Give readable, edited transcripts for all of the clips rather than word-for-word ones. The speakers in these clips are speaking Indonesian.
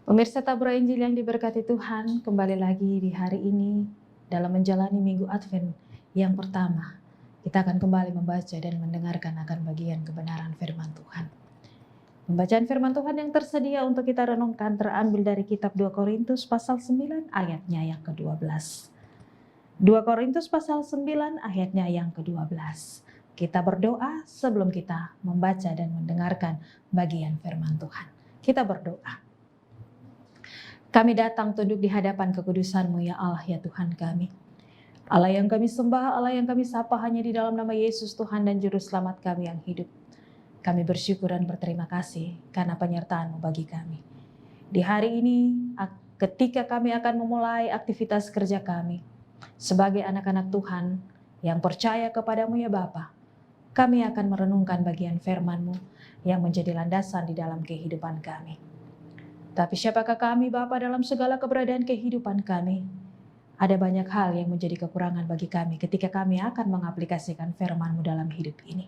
Pemirsa Tabura Injil yang diberkati Tuhan, kembali lagi di hari ini dalam menjalani Minggu Advent yang pertama. Kita akan kembali membaca dan mendengarkan akan bagian kebenaran firman Tuhan. Pembacaan firman Tuhan yang tersedia untuk kita renungkan terambil dari kitab 2 Korintus pasal 9 ayatnya yang ke-12. 2 Korintus pasal 9 ayatnya yang ke-12. Kita berdoa sebelum kita membaca dan mendengarkan bagian firman Tuhan. Kita berdoa. Kami datang tunduk di hadapan kekudusan-Mu ya Allah ya Tuhan kami. Allah yang kami sembah, Allah yang kami sapa hanya di dalam nama Yesus Tuhan dan Juru Selamat kami yang hidup. Kami bersyukur dan berterima kasih karena penyertaan-Mu bagi kami. Di hari ini ketika kami akan memulai aktivitas kerja kami sebagai anak-anak Tuhan yang percaya kepada-Mu ya Bapa, kami akan merenungkan bagian firman-Mu yang menjadi landasan di dalam kehidupan kami. Tapi siapakah kami Bapa dalam segala keberadaan kehidupan kami? Ada banyak hal yang menjadi kekurangan bagi kami ketika kami akan mengaplikasikan firman-Mu dalam hidup ini.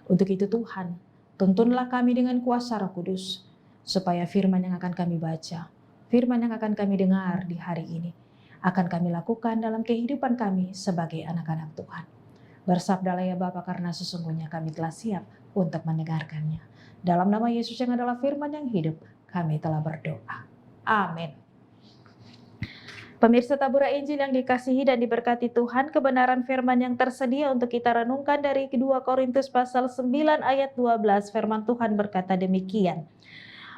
Untuk itu Tuhan, tuntunlah kami dengan kuasa Roh Kudus, supaya firman yang akan kami baca, firman yang akan kami dengar di hari ini, akan kami lakukan dalam kehidupan kami sebagai anak-anak Tuhan. Bersabdalah ya Bapa, karena sesungguhnya kami telah siap untuk mendengarkannya. Dalam nama Yesus yang adalah firman yang hidup, kami telah berdoa. Amin. Pemirsa Tabura Injil yang dikasihi dan diberkati Tuhan, kebenaran firman yang tersedia untuk kita renungkan dari 2 Korintus pasal 9 ayat 12, firman Tuhan berkata demikian.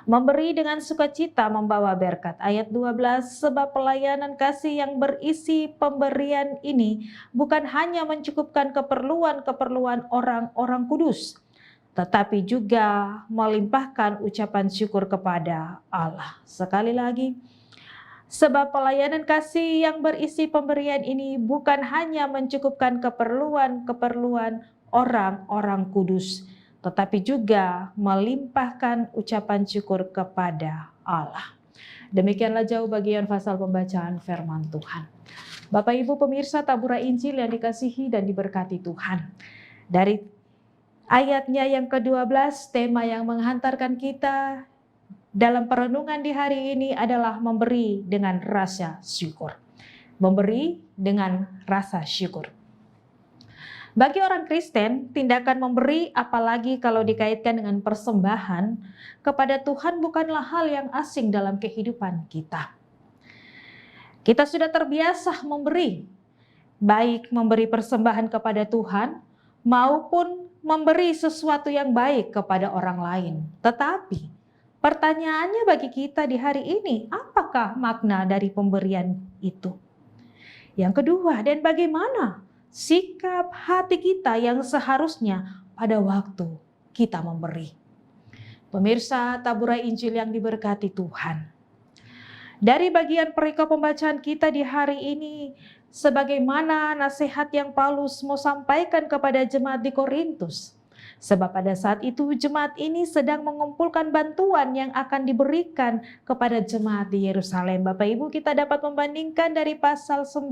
Memberi dengan sukacita membawa berkat. Ayat 12, sebab pelayanan kasih yang berisi pemberian ini bukan hanya mencukupkan keperluan-keperluan orang-orang kudus, tetapi juga melimpahkan ucapan syukur kepada Allah. Sekali lagi, sebab pelayanan kasih yang berisi pemberian ini bukan hanya mencukupkan keperluan-keperluan orang-orang kudus, tetapi juga melimpahkan ucapan syukur kepada Allah. Demikianlah jauh bagian pasal pembacaan firman Tuhan. Bapak Ibu pemirsa Tabura Injil yang dikasihi dan diberkati Tuhan. Dari ayatnya yang ke-12, tema yang menghantarkan kita dalam perenungan di hari ini adalah memberi dengan rasa syukur. Memberi dengan rasa syukur. Bagi orang Kristen, tindakan memberi apalagi kalau dikaitkan dengan persembahan kepada Tuhan bukanlah hal yang asing dalam kehidupan kita. Kita sudah terbiasa memberi, baik memberi persembahan kepada Tuhan maupun memberi sesuatu yang baik kepada orang lain. Tetapi pertanyaannya bagi kita di hari ini, apakah makna dari pemberian itu? Yang kedua, dan bagaimana sikap hati kita yang seharusnya pada waktu kita memberi? Pemirsa Tabura Injil yang diberkati Tuhan. Dari bagian perikop pembacaan kita di hari ini, sebagaimana nasihat yang Paulus mau sampaikan kepada jemaat di Korintus. Sebab pada saat itu jemaat ini sedang mengumpulkan bantuan yang akan diberikan kepada jemaat di Yerusalem. Bapak Ibu, kita dapat membandingkan dari pasal 9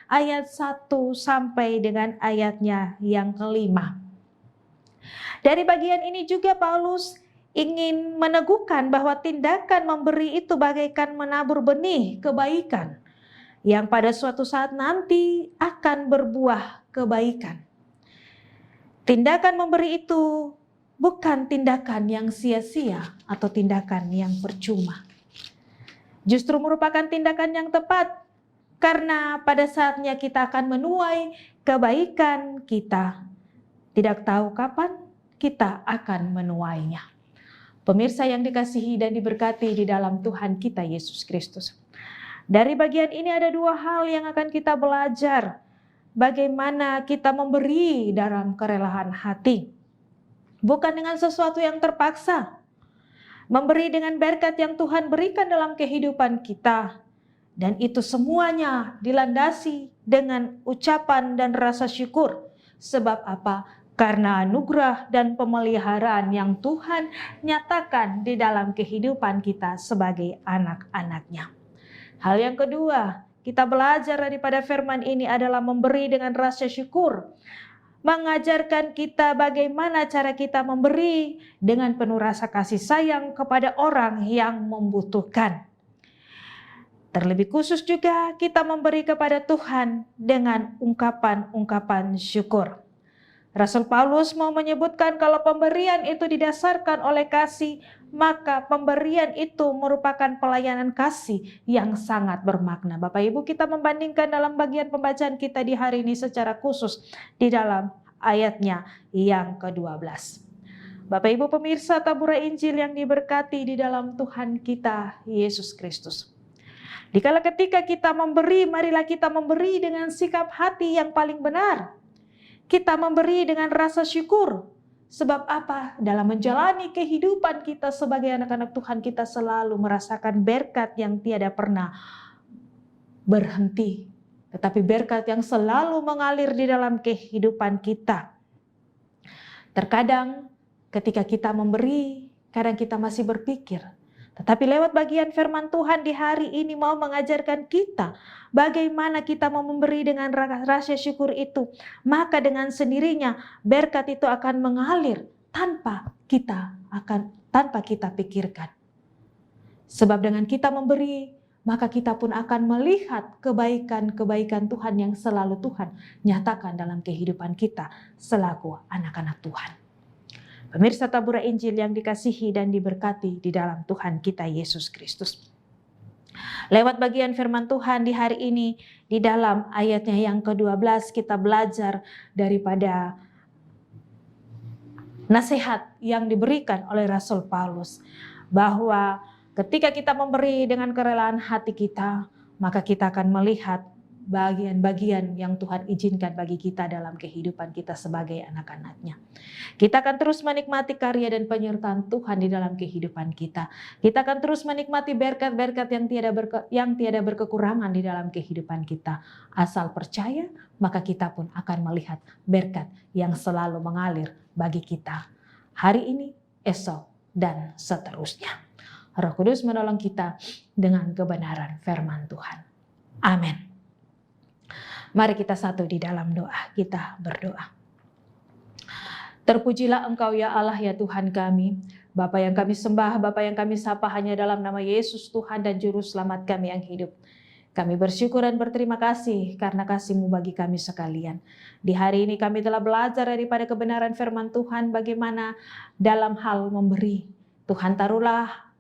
ayat 1 sampai dengan ayatnya yang kelima. Dari bagian ini juga Paulus ingin meneguhkan bahwa tindakan memberi itu bagaikan menabur benih kebaikan yang pada suatu saat nanti akan berbuah kebaikan. Tindakan memberi itu bukan tindakan yang sia-sia atau tindakan yang percuma. Justru merupakan tindakan yang tepat karena pada saatnya kita akan menuai kebaikan kita. Tidak tahu kapan kita akan menuainya. Pemirsa yang dikasihi dan diberkati di dalam Tuhan kita Yesus Kristus. Dari bagian ini ada dua hal yang akan kita belajar. Bagaimana kita memberi dalam kerelaan hati. Bukan dengan sesuatu yang terpaksa. Memberi dengan berkat yang Tuhan berikan dalam kehidupan kita. Dan itu semuanya dilandasi dengan ucapan dan rasa syukur. Sebab apa? Karena anugerah dan pemeliharaan yang Tuhan nyatakan di dalam kehidupan kita sebagai anak-anak-Nya. Hal yang kedua, kita belajar daripada firman ini adalah memberi dengan rasa syukur. mengajarkan kita bagaimana cara kita memberi dengan penuh rasa kasih sayang kepada orang yang membutuhkan. Terlebih khusus juga kita memberi kepada Tuhan dengan ungkapan-ungkapan syukur. Rasul Paulus mau menyebutkan kalau pemberian itu didasarkan oleh kasih, maka pemberian itu merupakan pelayanan kasih yang sangat bermakna. Bapak Ibu, kita membandingkan dalam bagian pembacaan kita di hari ini secara khusus di dalam ayatnya yang ke-12. Bapak Ibu pemirsa tabura Injil yang diberkati di dalam Tuhan kita Yesus Kristus. Dikala ketika kita memberi, marilah kita memberi dengan sikap hati yang paling benar. Kita memberi dengan rasa syukur. Sebab apa? Dalam menjalani kehidupan kita sebagai anak-anak Tuhan, kita selalu merasakan berkat yang tiada pernah berhenti. Tetapi berkat yang selalu mengalir di dalam kehidupan kita. Terkadang ketika kita memberi, kadang kita masih berpikir. Tetapi lewat bagian firman Tuhan di hari ini mau mengajarkan kita bagaimana kita mau memberi dengan rasa syukur itu. Maka dengan sendirinya berkat itu akan mengalir tanpa kita pikirkan. Sebab dengan kita memberi, maka kita pun akan melihat kebaikan-kebaikan Tuhan yang selalu Tuhan nyatakan dalam kehidupan kita selaku anak-anak Tuhan. Pemirsa tabura Injil yang dikasihi dan diberkati di dalam Tuhan kita Yesus Kristus. Lewat bagian firman Tuhan di hari ini, di dalam ayatnya yang ke-12 kita belajar daripada nasihat yang diberikan oleh Rasul Paulus. Bahwa ketika kita memberi dengan kerelaan hati kita, maka kita akan melihat bagian-bagian yang Tuhan izinkan bagi kita dalam kehidupan kita sebagai anak-anaknya. Kita akan terus menikmati karya dan penyertaan Tuhan di dalam kehidupan kita. Kita akan terus menikmati berkat-berkat yang tiada berkekurangan di dalam kehidupan kita. Asal percaya, maka kita pun akan melihat berkat yang selalu mengalir bagi kita hari ini, esok, dan seterusnya. Roh Kudus menolong kita dengan kebenaran firman Tuhan. Amin. Mari kita satu di dalam doa, kita berdoa. Terpujilah Engkau ya Allah ya Tuhan kami, Bapa yang kami sembah, Bapa yang kami sapa hanya dalam nama Yesus Tuhan dan Juru Selamat kami yang hidup. Kami bersyukur dan berterima kasih karena kasih-Mu bagi kami sekalian. Di hari ini kami telah belajar daripada kebenaran firman Tuhan bagaimana dalam hal memberi. Tuhan taruhlah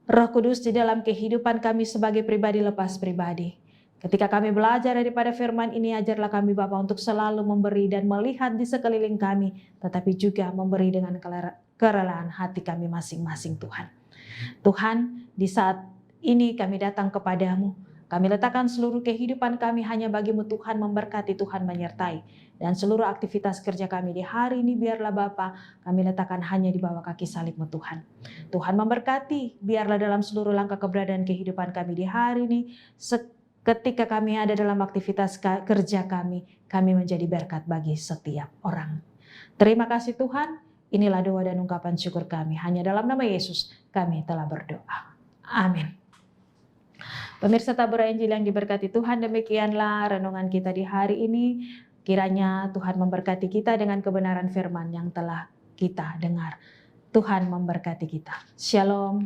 Roh Kudus di dalam kehidupan kami sebagai pribadi lepas pribadi. Ketika kami belajar daripada firman ini, ajarlah kami Bapa untuk selalu memberi dan melihat di sekeliling kami, tetapi juga memberi dengan kerelaan hati kami masing-masing Tuhan. Tuhan, di saat ini kami datang kepadamu, kami letakkan seluruh kehidupan kami hanya bagi-Mu Tuhan, memberkati Tuhan menyertai. Dan seluruh aktivitas kerja kami di hari ini biarlah Bapa kami letakkan hanya di bawah kaki salib-Mu Tuhan. Tuhan memberkati, biarlah dalam seluruh langkah keberadaan kehidupan kami di hari ini, ketika kami ada dalam aktivitas kerja kami menjadi berkat bagi setiap orang. Terima kasih Tuhan, inilah doa dan ungkapan syukur kami. Hanya dalam nama Yesus kami telah berdoa. Amin. Pemirsa tabura Injil yang diberkati Tuhan, demikianlah renungan kita di hari ini. Kiranya Tuhan memberkati kita dengan kebenaran firman yang telah kita dengar. Tuhan memberkati kita. Shalom.